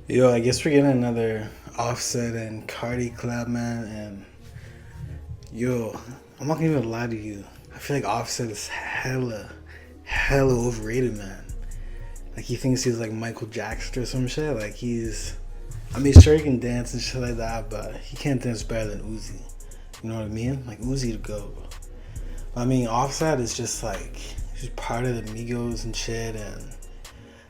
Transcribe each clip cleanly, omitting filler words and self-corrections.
Yo, I guess we're getting another Offset and Carti collab, man. And yo, I'm not gonna even lie to you. I feel like Offset is hella overrated, man. Like he thinks he's like Michael Jackson or some shit. I mean, sure he can dance and shit like that, but he can't dance better than Uzi. You know what I mean? Like Uzi to go. I mean, Offset is just like he's part of the Migos and shit, and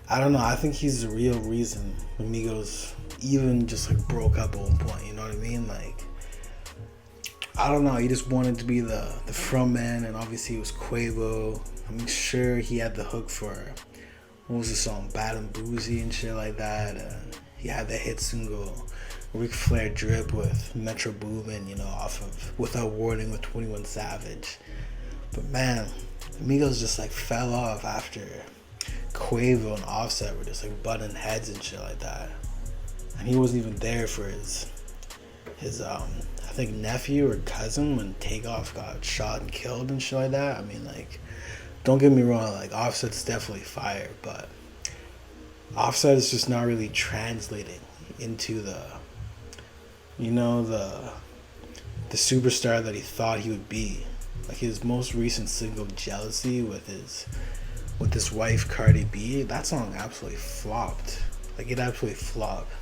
I don't know. I think he's the real reason the Migos even just like broke up at one point. You know what I mean? Like I don't know. He just wanted to be the front man, and obviously it was Quavo. I'm sure he had the hook for what was the song, Bad and Boozy and shit like that. He had the hit single Ric Flair Drip with Metro Boomin, off of Without Warning with 21 Savage. But man, Migos just like fell off after Quavo and Offset were just like butting heads and shit like that. And he wasn't even there for his I think nephew or cousin when Takeoff got shot and killed and shit like that. I mean, like, don't get me wrong, like Offset's definitely fire, but Offset is just not really translating into the superstar that he thought he would be. Like his most recent single, Jealousy, with his wife Cardi B, that song absolutely flopped. Like it absolutely flopped.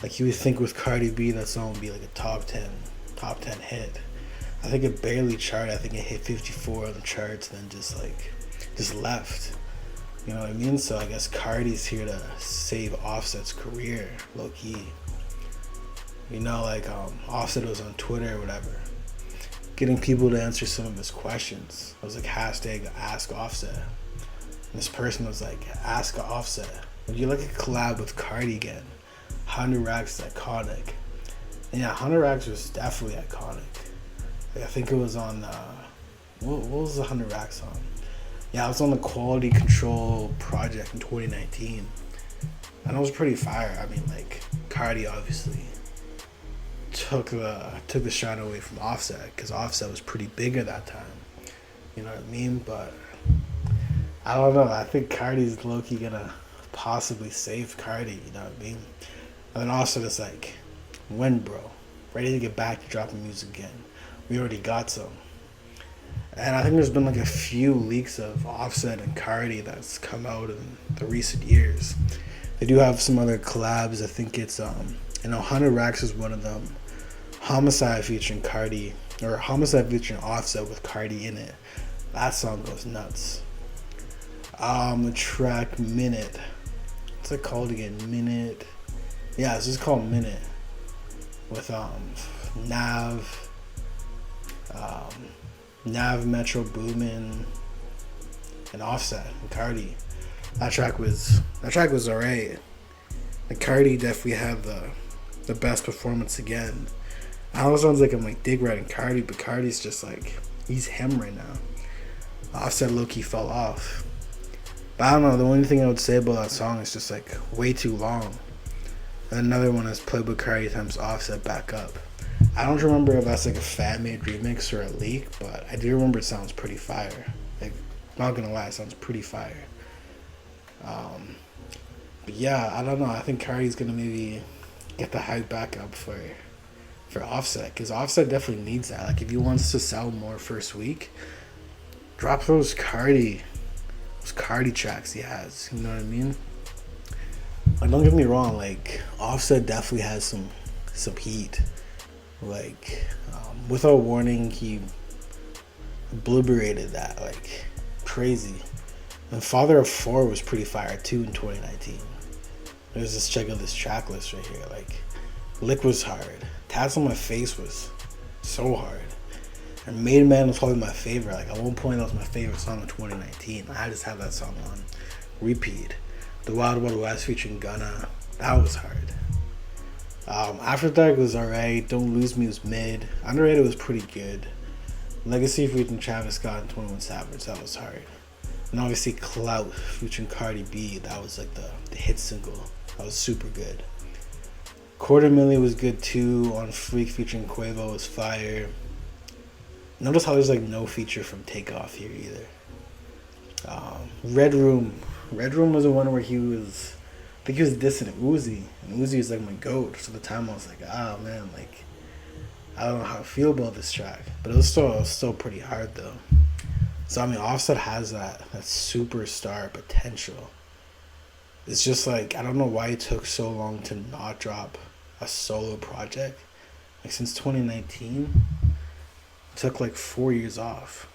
Like you would think with Cardi B that song would be like a top ten hit. I think it barely charted. I think it hit 54 on the charts and then just left. You know what I mean? So I guess Cardi's here to save Offset's career, low key. Offset was on Twitter or whatever, getting people to answer some of his questions. It was like hashtag Ask Offset. And this person was like, Ask Offset, would you like a collab with Carti again? 100 Racks is iconic. And yeah, 100 Racks was definitely iconic. Like, I think it was on, what was the 100 Racks on? Yeah, it was on the Quality Control project in 2019. And it was pretty fire. I mean, like, Carti obviously took the shine away from Offset because Offset was pretty big at that time. You know what I mean? But I don't know. I think Carti's low-key gonna possibly save Carti. You know what I mean? And then Offset is like, when, bro? Ready to get back to dropping music again. We already got some. And I think there's been like a few leaks of Offset and Carti that's come out in the recent years. They do have some other collabs. I think it's 100 Racks is one of them. Homicide featuring Carti, or Homicide featuring Offset with Carti in it. That song goes nuts. The track Minute. What's it called again? Minute. Yeah, it's just called Minute. With Nav, Metro Boomin, and Offset and Carti. That track was alright. Like Carti definitely had the best performance again. I know it sounds like I'm like dig riding Carti, but Carti's just like he's him right now. Offset low-key fell off. But I don't know, the only thing I would say about that song is just like way too long. And another one is Playboi Carti times Offset back up. I don't remember if that's like a fan-made remix or a leak, but I do remember it sounds pretty fire. Like, not gonna lie, it sounds pretty fire. But yeah, I don't know. I think Carti's gonna maybe get the hype back up for Offset, because Offset definitely needs that. Like, if he wants to sell more first week, drop those Carti tracks he has. You know what I mean? Like, don't get me wrong. Like, Offset definitely has some heat. Like, Without Warning, he obliterated that like crazy. And Father of Four was pretty fire too in 2019. There's this check out this track list right here. Like, Lick was hard. Tats on My Face was so hard. And Made Man was probably my favorite. Like, at one point, that was my favorite song of 2019. I just had that song on repeat. The Wild Wild West featuring Gunna, that was hard. After Dark was alright. Don't Lose Me was mid. Underrated was pretty good. Legacy featuring Travis Scott and 21 Savage, that was hard. And obviously Clout featuring Cardi B, that was like the hit single. That was super good. Quarter Milli was good too. On Freak featuring Quavo was fire. Notice how there's like no feature from Takeoff here either. Red Room was the one where he was think he was dissing Uzi, and Uzi was like my goat. So at the time I was like, oh man, like I don't know how I feel about this track, but it was still pretty hard though. So I mean, Offset has that superstar potential. It's just like I don't know why it took so long to not drop a solo project. Like since 2019, it took like 4 years off.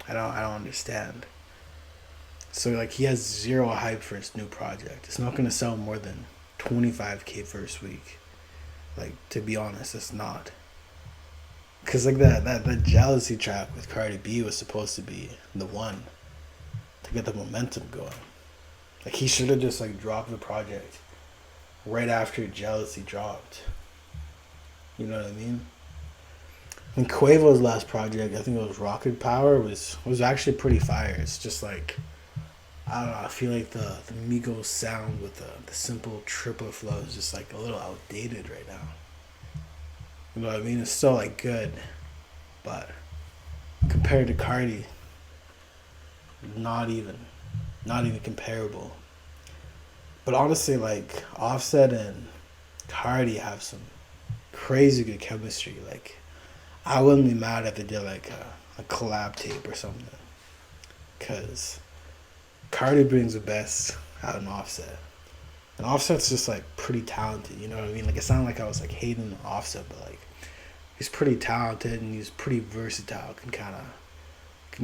I don't understand. So like he has zero hype for his new project. It's not gonna sell more than 25K first week. Like to be honest, it's not. Cause like that jealousy track with Cardi B was supposed to be the one to get the momentum going. Like he should have just like dropped the project right after Jealousy dropped. You know what I mean? And Quavo's last project, I think it was Rocket Power, was actually pretty fire. It's just like I don't know. I feel like the Migos sound with the simple triple flow is just like a little outdated right now. You know what I mean? It's still like good, but compared to Cardi, not even, not even comparable. But honestly, like Offset and Cardi have some crazy good chemistry. Like I wouldn't be mad if they did like a collab tape or something, cause Cardi brings the best out in Offset. And Offset's just like pretty talented, you know what I mean? Like it sounded like I was like hating Offset, but like he's pretty talented and he's pretty versatile. Can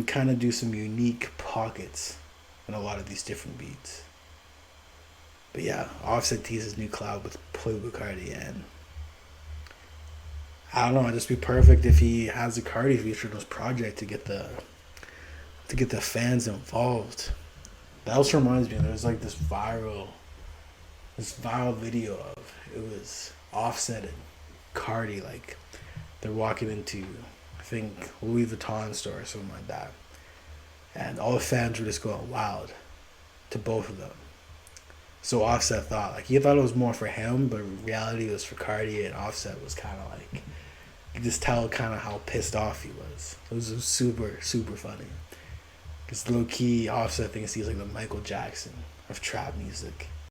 kind of do some unique pockets in a lot of these different beats. But yeah, Offset teases new collab with Playboi Carti, and I don't know, it'd just be perfect if he has a Carti feature in his project to get the fans involved. That also reminds me, there's like this viral video of it was Offset and Carti, like they're walking into I think Louis Vuitton store or something like that, and all the fans were just going wild to both of them. So Offset thought like he thought it was more for him, but in reality it was for Carti, and Offset was kind of like you could just tell kind of how pissed off he was. It was super super funny. Because low key Offset thinks he's like the Michael Jackson of trap music.